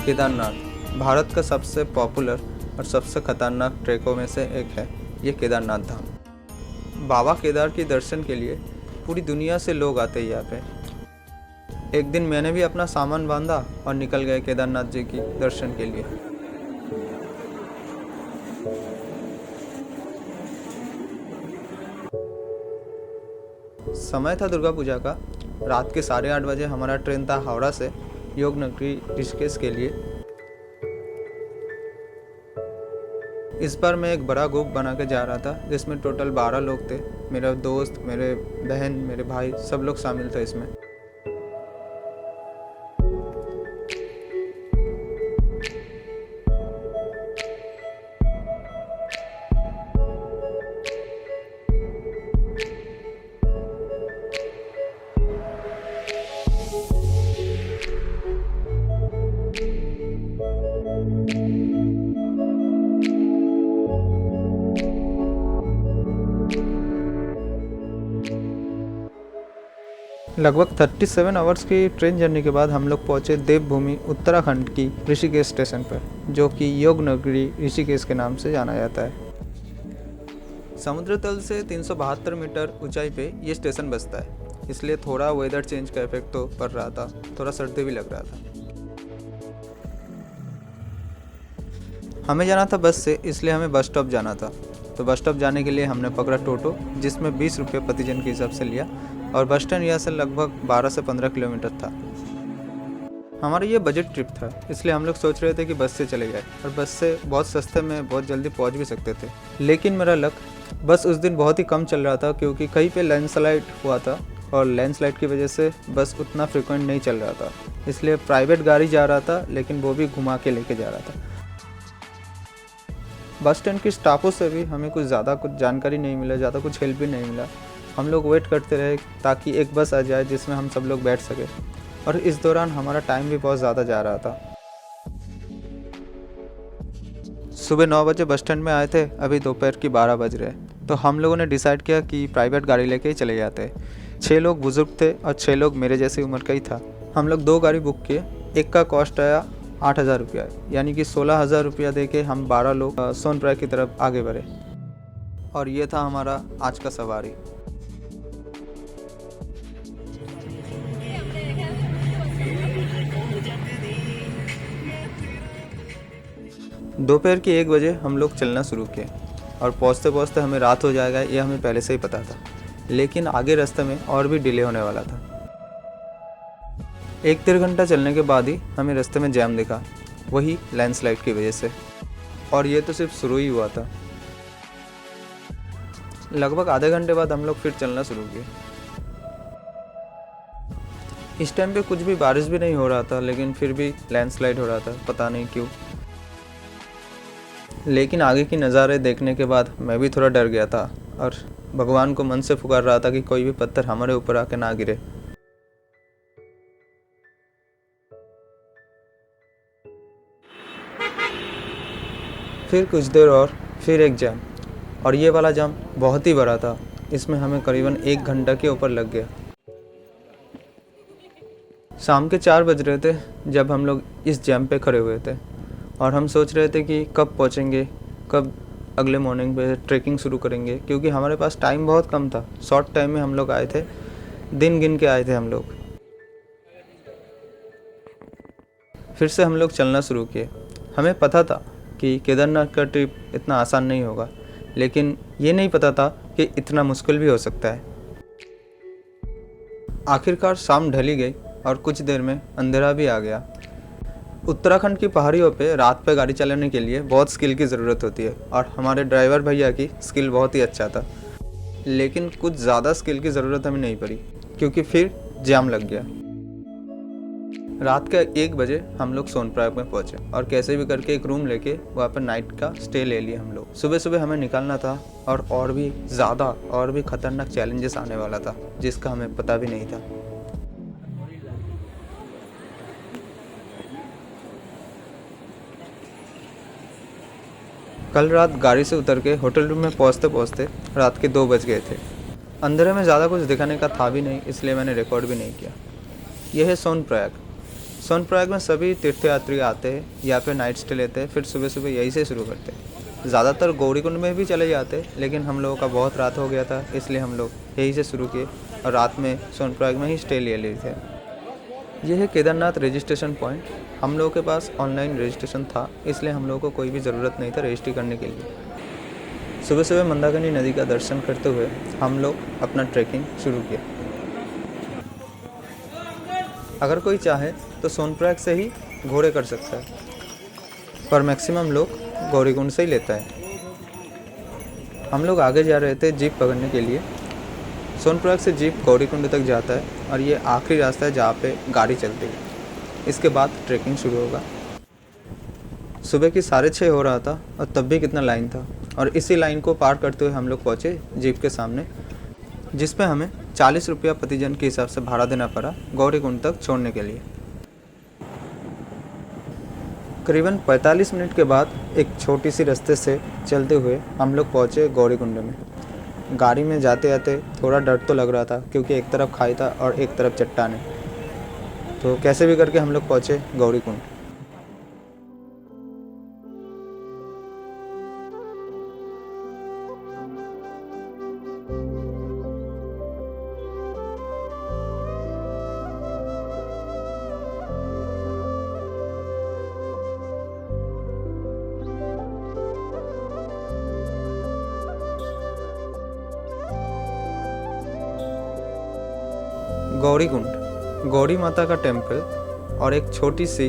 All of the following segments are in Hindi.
केदारनाथ भारत का सबसे पॉपुलर और सबसे खतरनाक ट्रैकों में से एक है ये केदारनाथ धाम। बाबा केदार के दर्शन के लिए पूरी दुनिया से लोग आते हैं यहाँ पे। एक दिन मैंने भी अपना सामान बांधा और निकल गए केदारनाथ जी की दर्शन के लिए। समय था दुर्गा पूजा का। रात के 8:30 बजे हमारा ट्रेन था हावड़ा से योग नगरी ऋषिकेश के लिए। इस बार मैं एक बड़ा ग्रुप बना के जा रहा था जिसमें टोटल 12 लोग थे। मेरा दोस्त, मेरे बहन, मेरे भाई, सब लोग शामिल थे इसमें। लगभग 37 आवर्स की ट्रेन जर्नी के बाद हम लोग पहुंचे देवभूमि उत्तराखंड की ऋषिकेश स्टेशन पर, जो कि योग नगरी ऋषिकेश के नाम से जाना जाता है। समुद्र तल से 372 मीटर ऊंचाई पे ये स्टेशन बसता है, इसलिए थोड़ा वेदर चेंज का इफेक्ट तो पड़ रहा था, थोड़ा सर्दी भी लग रहा था। हमें जाना था बस से, इसलिए हमें बस स्टॉप जाना था। तो बस स्टॉप जाने के लिए हमने पकड़ा टोटो, जिसमें 20 रुपये प्रतिजन के हिसाब से लिया, और बस स्टैंड यहाँ से लगभग 12 से 15 किलोमीटर था। हमारा ये बजट ट्रिप था, इसलिए हम लोग सोच रहे थे कि बस से चले जाए, और बस से बहुत सस्ते में बहुत जल्दी पहुँच भी सकते थे। लेकिन मेरा लक, बस उस दिन बहुत ही कम चल रहा था क्योंकि कहीं पे लैंडस्लाइड हुआ था, और लैंडस्लाइड की वजह से बस उतना फ्रिक्वेंट नहीं चल रहा था। इसलिए प्राइवेट गाड़ी जा रहा था, लेकिन वो भी घुमा के लेके जा रहा था। बस स्टैंड के स्टाफों से भी हमें कुछ ज़्यादा कुछ जानकारी नहीं मिला, ज़्यादा कुछ हेल्प भी नहीं मिला। हम लोग वेट करते रहे ताकि एक बस आ जाए जिसमें हम सब लोग बैठ सके, और इस दौरान हमारा टाइम भी बहुत ज़्यादा जा रहा था। सुबह 9 बजे बस स्टैंड में आए थे, अभी दोपहर की 12 बज रहे। तो हम लोगों ने डिसाइड किया कि प्राइवेट गाड़ी लेके ही चले जाते। 6 लोग बुजुर्ग थे और 6 लोग मेरे जैसी उम्र का ही था। हम लोग 2 गाड़ी बुक किए, एक का कॉस्ट आया 8,000 रुपया, यानी कि 16,000 रुपया दे के हम 12 लोग सोनप्रयाग की तरफ आगे बढ़े। और ये था हमारा आज का सवारी। दोपहर के 1 बजे हम लोग चलना शुरू किए, और पहुँचते पहुँचते हमें रात हो जाएगा ये हमें पहले से ही पता था। लेकिन आगे रास्ते में और भी डिले होने वाला था। 1-1.5 घंटा चलने के बाद ही हमें रास्ते में जैम दिखा, वही लैंडस्लाइड की वजह से। और ये तो सिर्फ शुरू ही हुआ था। लगभग आधे घंटे बाद हम लोग फिर चलना शुरू किए। इस टाइम पे कुछ भी बारिश भी नहीं हो रहा था, लेकिन फिर भी लैंडस्लाइड हो रहा था, पता नहीं क्यों। लेकिन आगे की नज़ारे देखने के बाद मैं भी थोड़ा डर गया था, और भगवान को मन से पुकार रहा था कि कोई भी पत्थर हमारे ऊपर आके ना गिरे। फिर कुछ देर और फिर एक जाम, और ये वाला जाम बहुत ही बड़ा था। इसमें हमें करीबन 1 घंटा के ऊपर लग गया। शाम के 4 बज रहे थे जब हम लोग इस जैम पे खड़े हुए थे, और हम सोच रहे थे कि कब पहुँचेंगे, कब अगले मॉर्निंग पे ट्रैकिंग शुरू करेंगे, क्योंकि हमारे पास टाइम बहुत कम था। शॉर्ट टाइम में हम लोग आए थे, दिन गिन के आए थे हम लोग। फिर से हम लोग चलना शुरू किए। हमें पता था कि केदारनाथ का ट्रिप इतना आसान नहीं होगा, लेकिन ये नहीं पता था कि इतना मुश्किल भी हो सकता है। आखिरकार शाम ढली गई और कुछ देर में अंधेरा भी आ गया। उत्तराखंड की पहाड़ियों पे रात पे गाड़ी चलाने के लिए बहुत स्किल की ज़रूरत होती है, और हमारे ड्राइवर भैया की स्किल बहुत ही अच्छा था। लेकिन कुछ ज़्यादा स्किल की ज़रूरत हमें नहीं पड़ी, क्योंकि फिर जाम लग गया। रात के 1 बजे हम लोग सोनप्रयाग में पहुंचे, और कैसे भी करके एक रूम लेके वहाँ पर नाइट का स्टे ले लिया हम लोग। सुबह सुबह हमें निकलना था, और भी ज़्यादा और भी ख़तरनाक चैलेंजेस आने वाला था, जिसका हमें पता भी नहीं था। कल रात गाड़ी से उतर के होटल रूम में पहुँचते पहुँचते रात के 2 बज गए थे। अंधेरे में ज़्यादा कुछ दिखाने का था भी नहीं, इसलिए मैंने रिकॉर्ड भी नहीं किया। यह है सोनप्रयाग। सोनप्रयाग में सभी तीर्थयात्री आते हैं, यहाँ पे नाइट स्टे लेते हैं, फिर सुबह सुबह यहीं से शुरू करते हैं। ज़्यादातर गौरीकुंड में भी चले जाते, लेकिन हम लोगों का बहुत रात हो गया था, इसलिए हम लोग यहीं से शुरू किए और रात में सोनप्रयाग में ही स्टे ले लिए थे। यह है केदारनाथ रजिस्ट्रेशन पॉइंट। हम लोगों के पास ऑनलाइन रजिस्ट्रेशन था, इसलिए हम लोगों को कोई भी ज़रूरत नहीं था रजिस्ट्री करने के लिए। सुबह सुबह मंदाकिनी नदी का दर्शन करते हुए हम लोग अपना ट्रैकिंग शुरू किया। अगर कोई चाहे तो सोनप्रयाग से ही घोड़े कर सकता है, पर मैक्सिमम लोग गौरीकुंड से ही लेता है। हम लोग आगे जा रहे थे जीप पकड़ने के लिए। सोनप्रयाग से जीप गौरीकुंड तक जाता है और ये आखिरी रास्ता है जहाँ पे गाड़ी चलती है। इसके बाद ट्रैकिंग शुरू होगा। सुबह की 6:30 हो रहा था और तब भी कितना लाइन था, और इसी लाइन को पार करते हुए हम लोग पहुँचे जीप के सामने, जिस पे हमें 40 रुपया प्रतिजन के हिसाब से भाड़ा देना पड़ा गौरीकुंड तक छोड़ने के लिए। करीबन 45 मिनट के बाद एक छोटी सी रास्ते से चलते हुए हम लोग पहुँचे गौरीकुंड में। गाड़ी में जाते जाते थोड़ा डर तो लग रहा था, क्योंकि एक तरफ खाई था और एक तरफ चट्टानें। तो कैसे भी करके हम लोग पहुँचे गौरीकुंड। गौरीकुंड गौरी माता का टेम्पल और एक छोटी सी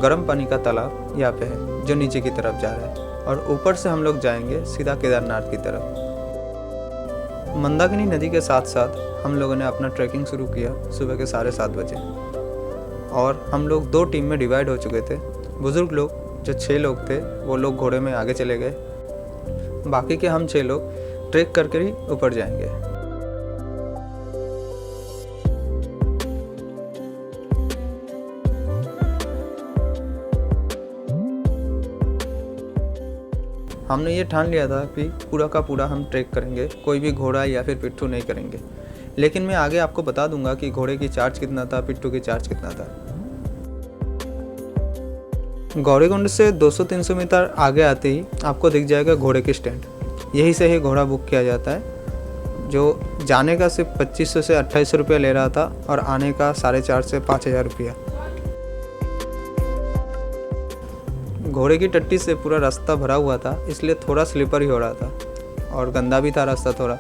गर्म पानी का तालाब यहाँ पे है, जो नीचे की तरफ जा रहा है, और ऊपर से हम लोग जाएंगे सीधा केदारनाथ की तरफ। मंदाकिनी नदी के साथ साथ हम लोगों ने अपना ट्रैकिंग शुरू किया सुबह के 7:30 बजे, और हम लोग 2 टीम में डिवाइड हो चुके थे। बुज़ुर्ग लोग जो 6 लोग थे वो लोग घोड़े में आगे चले गए, बाकी के हम 6 लोग ट्रैक करके ही ऊपर जाएंगे। हमने ये ठान लिया था कि पूरा का पूरा हम ट्रैक करेंगे, कोई भी घोड़ा या फिर पिट्ठू नहीं करेंगे। लेकिन मैं आगे आपको बता दूंगा कि घोड़े की चार्ज कितना था, पिट्ठू की चार्ज कितना था। गौरीकुंड से 200-300 मीटर आगे आते ही आपको दिख जाएगा घोड़े की स्टैंड। यहीं से ही घोड़ा बुक किया जाता है, जो जाने का सिर्फ 2500 से 2800 रुपया ले रहा था और आने का 4,500 से 5,000 रुपया। घोड़े की टट्टी से पूरा रास्ता भरा हुआ था, इसलिए थोड़ा स्लिपर ही हो रहा था, और गंदा भी था रास्ता थोड़ा,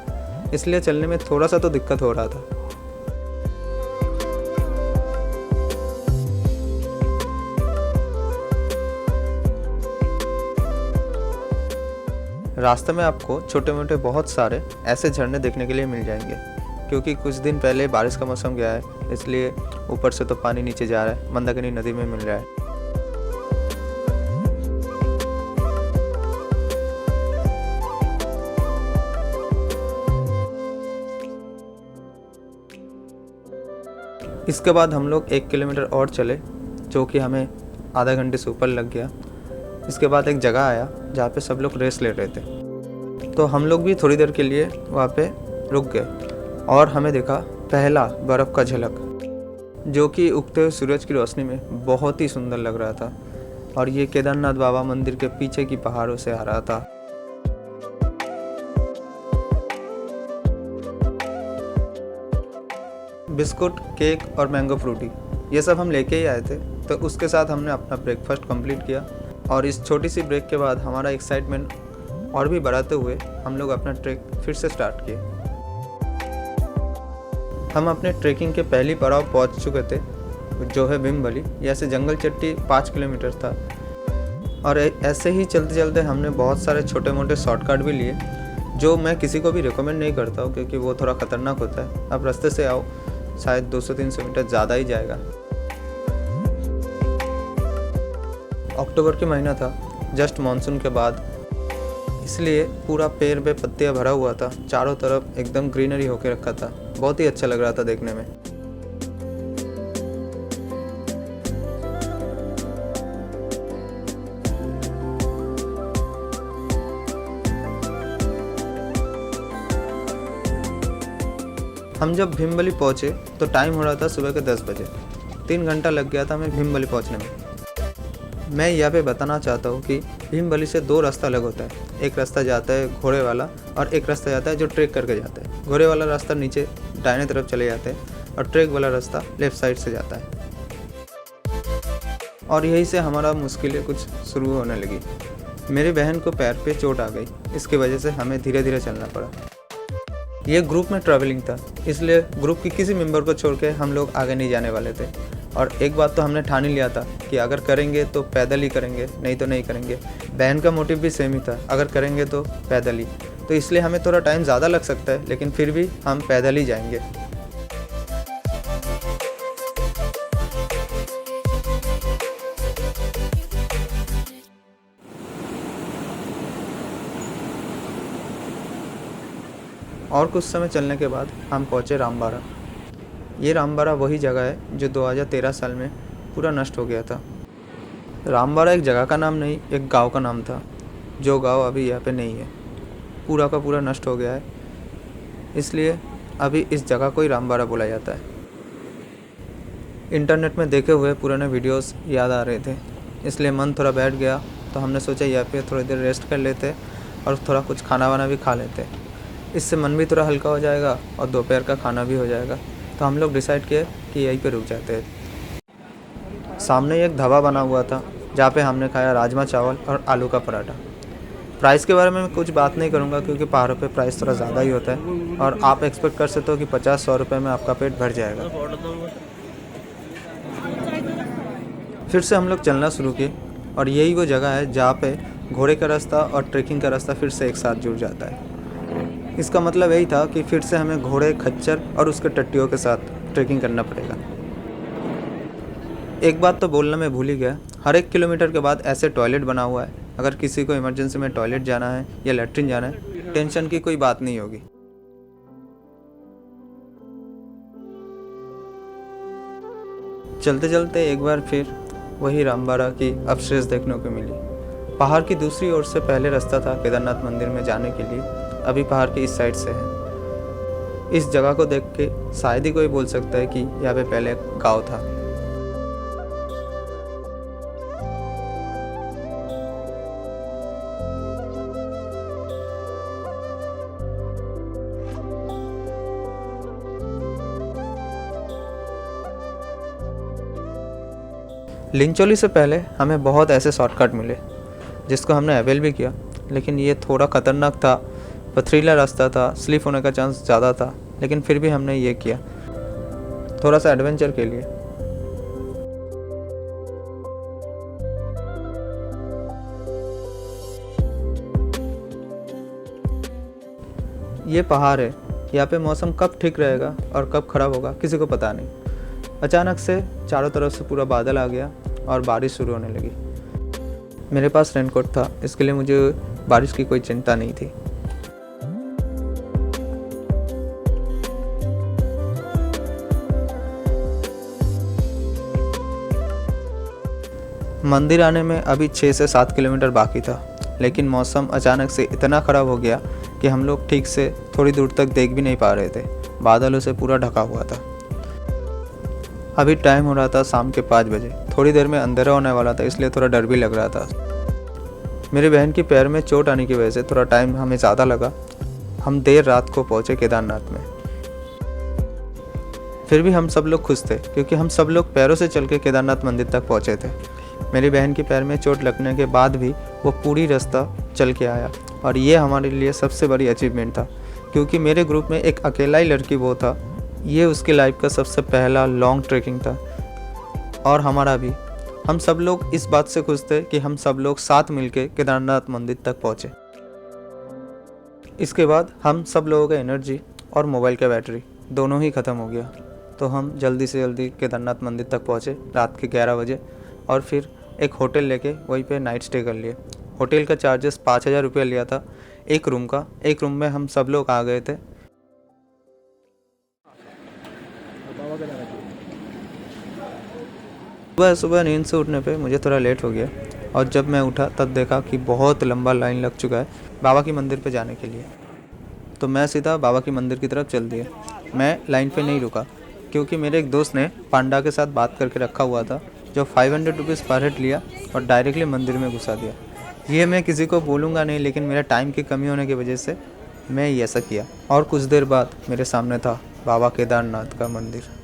इसलिए चलने में थोड़ा सा तो दिक्कत हो रहा था। रास्ते में आपको छोटे मोटे बहुत सारे ऐसे झरने देखने के लिए मिल जाएंगे, क्योंकि कुछ दिन पहले बारिश का मौसम गया है, इसलिए ऊपर से तो पानी नीचे जा रहा है, मंदाकिनी नदी में मिल रहा है। इसके बाद हम लोग 1 किलोमीटर और चले, जो कि हमें आधा घंटे से ऊपर लग गया। इसके बाद एक जगह आया जहाँ पे सब लोग रेस्ट ले रहे थे, तो हम लोग भी थोड़ी देर के लिए वहाँ पे रुक गए, और हमें देखा पहला बर्फ़ का झलक, जो कि उगते हुए सूरज की रोशनी में बहुत ही सुंदर लग रहा था, और ये केदारनाथ बाबा मंदिर के पीछे की पहाड़ों से आ रहा था। बिस्कुट, केक और मैंगो फ्रूटी ये सब हम लेके ही आए थे, तो उसके साथ हमने अपना ब्रेकफास्ट कंप्लीट किया, और इस छोटी सी ब्रेक के बाद हमारा एक्साइटमेंट और भी बढ़ाते हुए हम लोग अपना ट्रैक फिर से स्टार्ट किए। हम अपने ट्रैकिंग के पहली पड़ाव पहुंच चुके थे, जो है भीमबली। यहाँ से जंगल चट्टी 5 किलोमीटर था, और ऐसे ही चलते चलते हमने बहुत सारे छोटे मोटे शॉर्टकट भी लिए, जो मैं किसी को भी रिकमेंड नहीं करता हूँ, क्योंकि वो थोड़ा ख़तरनाक होता है। आप रास्ते से आओ, शायद 200-300 मीटर ज़्यादा ही जाएगा। अक्टूबर के महीना था, जस्ट मानसून के बाद, इसलिए पूरा पेड़ पे पत्तियाँ भरा हुआ था, चारों तरफ एकदम ग्रीनरी होके रखा था। बहुत ही अच्छा लग रहा था देखने में। हम जब भीमबली पहुँचे तो टाइम हो रहा था सुबह के 10 बजे। 3 घंटा लग गया था हमें भीमबली पहुंचने में। मैं यहाँ पे बताना चाहता हूँ कि भीमबली से 2 रास्ता अलग होता है। एक रास्ता जाता है घोड़े वाला और एक रास्ता जाता है जो ट्रैक करके जाता है। घोड़े वाला रास्ता नीचे दाहिने तरफ चले जाते हैं और ट्रैक वाला रास्ता लेफ़्ट साइड से जाता है। और यहीं से हमारा मुश्किलें कुछ शुरू होने लगी। मेरी बहन को पैर पे चोट आ गई, इसकी वजह से हमें धीरे धीरे चलना पड़ा। ये ग्रुप में ट्रैवलिंग था, इसलिए ग्रुप की किसी मेंबर को छोड़ के हम लोग आगे नहीं जाने वाले थे। और एक बात तो हमने ठान ही लिया था कि अगर करेंगे तो पैदल ही करेंगे, नहीं तो नहीं करेंगे। बहन का मोटिव भी सेम ही था, अगर करेंगे तो पैदल ही। तो इसलिए हमें थोड़ा टाइम ज़्यादा लग सकता है, लेकिन फिर भी हम पैदल ही जाएंगे। और कुछ समय चलने के बाद हम पहुँचे रामबारा। ये रामबारा वही जगह है जो 2013 साल में पूरा नष्ट हो गया था। रामबारा एक जगह का नाम नहीं, एक गांव का नाम था, जो गांव अभी यहाँ पे नहीं है, पूरा का पूरा नष्ट हो गया है। इसलिए अभी इस जगह को ही रामबारा बोला जाता है। इंटरनेट में देखे हुए पुराने वीडियोस याद आ रहे थे, इसलिए मन थोड़ा बैठ गया। तो हमने सोचा यहाँ पे थोड़ी देर रेस्ट कर लेते और थोड़ा कुछ खाना वाना भी खा लेते। इससे मन भी थोड़ा हल्का हो जाएगा और दोपहर का खाना भी हो जाएगा। तो हम लोग डिसाइड किए कि यहीं पे रुक जाते हैं। सामने एक ढाबा बना हुआ था जहाँ पे हमने खाया राजमा चावल और आलू का पराठा। प्राइस के बारे में मैं कुछ बात नहीं करूँगा क्योंकि पहाड़ों पे प्राइस थोड़ा ज़्यादा ही होता है और आप एक्सपेक्ट कर सकते हो कि 50-100 रुपये में आपका पेट भर जाएगा। फिर से हम लोग चलना शुरू किए और यही वो जगह है जहाँ पे घोड़े का रास्ता और ट्रैकिंग का रास्ता फिर से एक साथ जुड़ जाता है। इसका मतलब यही था कि फिर से हमें घोड़े, खच्चर और उसके टट्टियों के साथ ट्रैकिंग करना पड़ेगा। एक बात तो बोलना मैं भूल ही गया, हर 1 किलोमीटर के बाद ऐसे टॉयलेट बना हुआ है। अगर किसी को इमरजेंसी में टॉयलेट जाना है या लैट्रिन जाना है, टेंशन की कोई बात नहीं होगी। चलते चलते एक बार फिर वही रामबारा की अवशेष देखने को मिली। पहाड़ की दूसरी ओर से पहले रास्ता था केदारनाथ मंदिर में जाने के लिए, अभी पहाड़ के इस साइड से है। इस जगह को देख के शायद ही कोई बोल सकता है कि यहाँ पे पहले गांव था। लिंचोली से पहले हमें बहुत ऐसे शॉर्टकट मिले जिसको हमने अवेल भी किया, लेकिन ये थोड़ा ख़तरनाक था, पथरीला रास्ता था, स्लिप होने का चांस ज़्यादा था, लेकिन फिर भी हमने ये किया थोड़ा सा एडवेंचर के लिए। ये पहाड़ है, यहाँ पे मौसम कब ठीक रहेगा और कब ख़राब होगा किसी को पता नहीं। अचानक से चारों तरफ से पूरा बादल आ गया और बारिश शुरू होने लगी। मेरे पास रेनकोट था, इसके लिए मुझे बारिश की कोई चिंता नहीं थी। मंदिर आने में अभी 6 से 7 किलोमीटर बाकी था, लेकिन मौसम अचानक से इतना ख़राब हो गया कि हम लोग ठीक से थोड़ी दूर तक देख भी नहीं पा रहे थे, बादलों से पूरा ढका हुआ था। अभी टाइम हो रहा था शाम के 5 बजे, थोड़ी देर में अंधेरा होने वाला था, इसलिए थोड़ा डर भी लग रहा था। मेरी बहन की पैर में चोट आने की वजह से थोड़ा टाइम हमें ज़्यादा लगा। हम देर रात को पहुँचे केदारनाथ में। फिर भी हम सब लोग खुश थे क्योंकि हम सब लोग पैरों से चल के केदारनाथ मंदिर तक पहुँचे थे। मेरी बहन की पैर में चोट लगने के बाद भी वो पूरी रास्ता चल के आया और ये हमारे लिए सबसे बड़ी अचीवमेंट था क्योंकि मेरे ग्रुप में एक अकेला ही लड़की वो था। ये उसकी लाइफ का सबसे पहला लॉन्ग ट्रैकिंग था और हमारा भी। हम सब लोग इस बात से खुश थे कि हम सब लोग साथ मिलके केदारनाथ मंदिर तक पहुँचे। इसके बाद हम सब लोगों का एनर्जी और मोबाइल का बैटरी दोनों ही ख़त्म हो गया, तो हम जल्दी से जल्दी केदारनाथ मंदिर तक पहुँचे रात के 11 बजे और फिर एक होटल लेके वहीं पे नाइट स्टे कर लिए। होटल का चार्जेस 5,000 रुपये लिया था एक रूम का। एक रूम में हम सब लोग आ गए थे। सुबह सुबह नींद से उठने पे मुझे थोड़ा लेट हो गया और जब मैं उठा तब देखा कि बहुत लंबा लाइन लग चुका है बाबा की मंदिर पे जाने के लिए। तो मैं सीधा बाबा की मंदिर की तरफ चल दिया। मैं लाइन पे नहीं रुका, क्योंकि मेरे एक दोस्त ने पांडा के साथ बात करके रखा हुआ था, जो 500 रुपीज़ पर हेड लिया और डायरेक्टली मंदिर में घुसा दिया। ये मैं किसी को बोलूँगा नहीं, लेकिन मेरा टाइम की कमी होने की वजह से मैं ये ऐसा किया। और कुछ देर बाद मेरे सामने था बाबा केदारनाथ का मंदिर।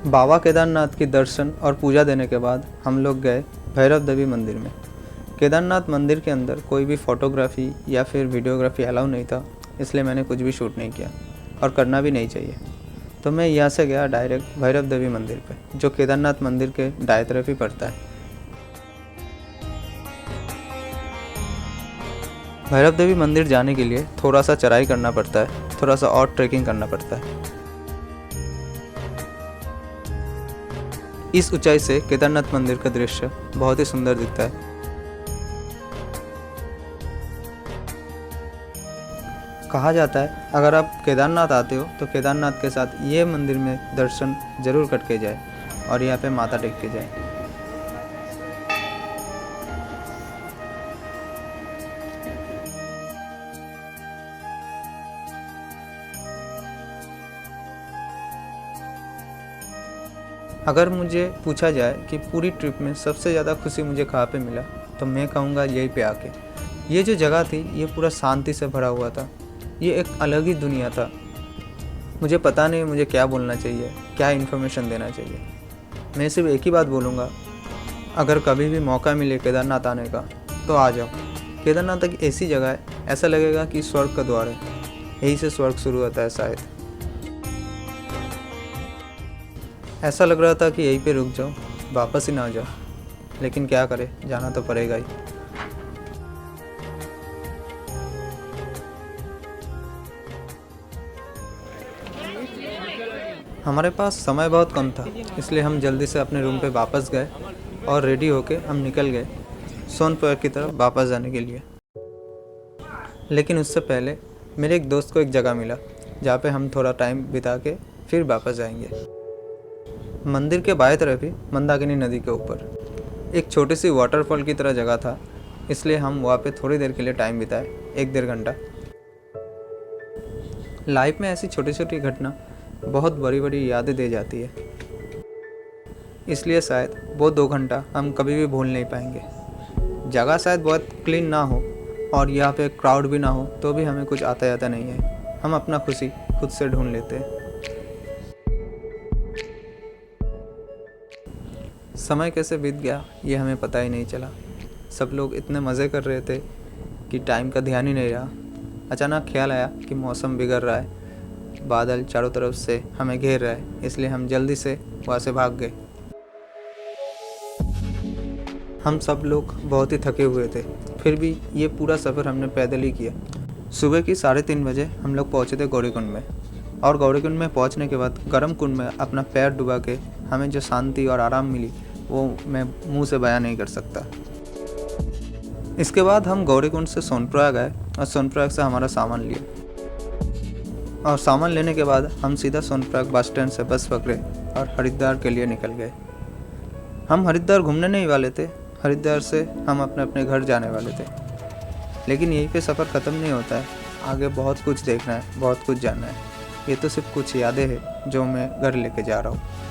बाबा केदारनाथ की दर्शन और पूजा देने के बाद हम लोग गए भैरव देवी मंदिर में। केदारनाथ मंदिर के अंदर कोई भी फ़ोटोग्राफ़ी या फिर वीडियोग्राफी अलाउ नहीं था, इसलिए मैंने कुछ भी शूट नहीं किया और करना भी नहीं चाहिए। तो मैं यहाँ से गया डायरेक्ट भैरव देवी मंदिर पे, जो केदारनाथ मंदिर के दाएं तरफ ही पड़ता है। भैरव देवी मंदिर जाने के लिए थोड़ा सा चढ़ाई करना पड़ता है, थोड़ा सा और ट्रैकिंग करना पड़ता है। इस ऊंचाई से केदारनाथ मंदिर का दृश्य बहुत ही सुंदर दिखता है। कहा जाता है अगर आप केदारनाथ आते हो तो केदारनाथ के साथ ये मंदिर में दर्शन जरूर करके जाए और यहाँ पे माथा टेक के जाए। अगर मुझे पूछा जाए कि पूरी ट्रिप में सबसे ज़्यादा खुशी मुझे कहाँ पे मिला, तो मैं कहूँगा यहीं पे आके। ये जो जगह थी ये पूरा शांति से भरा हुआ था, ये एक अलग ही दुनिया था। मुझे पता नहीं मुझे क्या बोलना चाहिए, क्या इन्फॉर्मेशन देना चाहिए। मैं सिर्फ एक ही बात बोलूँगा, अगर कभी भी मौका मिले केदारनाथ आने का तो आ जाओ। केदारनाथ एक ऐसी जगह है, ऐसा लगेगा कि स्वर्ग का द्वार है, यहीं से स्वर्ग शुरू होता है शायद। ऐसा लग रहा था कि यहीं पे रुक जाओ, वापस ही ना आ जाओ, लेकिन क्या करें, जाना तो पड़ेगा ही। हमारे पास समय बहुत कम था, इसलिए हम जल्दी से अपने रूम पे वापस गए और रेडी होके हम निकल गए सोनप्रयाग की तरफ वापस जाने के लिए। लेकिन उससे पहले मेरे एक दोस्त को एक जगह मिला जहाँ पे हम थोड़ा टाइम बिता के फिर वापस जाएंगे। मंदिर के बाएं तरफ ही मंदाकिनी नदी के ऊपर एक छोटी सी वाटरफॉल की तरह जगह था, इसलिए हम वहाँ पे थोड़ी देर के लिए टाइम बिताए, 1-1.5 घंटा। लाइफ में ऐसी छोटी छोटी घटना बहुत बड़ी बड़ी यादें दे जाती है, इसलिए शायद वो 2 घंटा हम कभी भी भूल नहीं पाएंगे। जगह शायद बहुत क्लीन ना हो और यहाँ पे क्राउड भी ना हो, तो भी हमें कुछ आता जाता नहीं है, हम अपना खुशी खुद से ढूंढ लेते हैं। समय कैसे बीत गया ये हमें पता ही नहीं चला। सब लोग इतने मज़े कर रहे थे कि टाइम का ध्यान ही नहीं रहा। अचानक ख्याल आया कि मौसम बिगड़ रहा है, बादल चारों तरफ से हमें घेर रहा है, इसलिए हम जल्दी से वहाँ से भाग गए। हम सब लोग बहुत ही थके हुए थे, फिर भी ये पूरा सफ़र हमने पैदल ही किया। सुबह की 3:30 बजे हम लोग पहुँचे थे गौरीकुंड में, और गौरीकुंड में पहुँचने के बाद गर्म कुंड में अपना पैर डुबा के हमें जो शांति और आराम मिली वो मैं मुंह से बयां नहीं कर सकता। इसके बाद हम गौरीकुंड से सोनप्रयाग आए और सोनप्रयाग से हमारा सामान लिया, और सामान लेने के बाद हम सीधा सोनप्रयाग बस स्टैंड से बस पकड़े और हरिद्वार के लिए निकल गए। हम हरिद्वार घूमने नहीं वाले थे, हरिद्वार से हम अपने अपने घर जाने वाले थे। लेकिन यहीं पे सफ़र ख़त्म नहीं होता है, आगे बहुत कुछ देखना है, बहुत कुछ जानना है। ये तो सिर्फ कुछ यादें हैं जो मैं घर लेके जा रहा हूँ।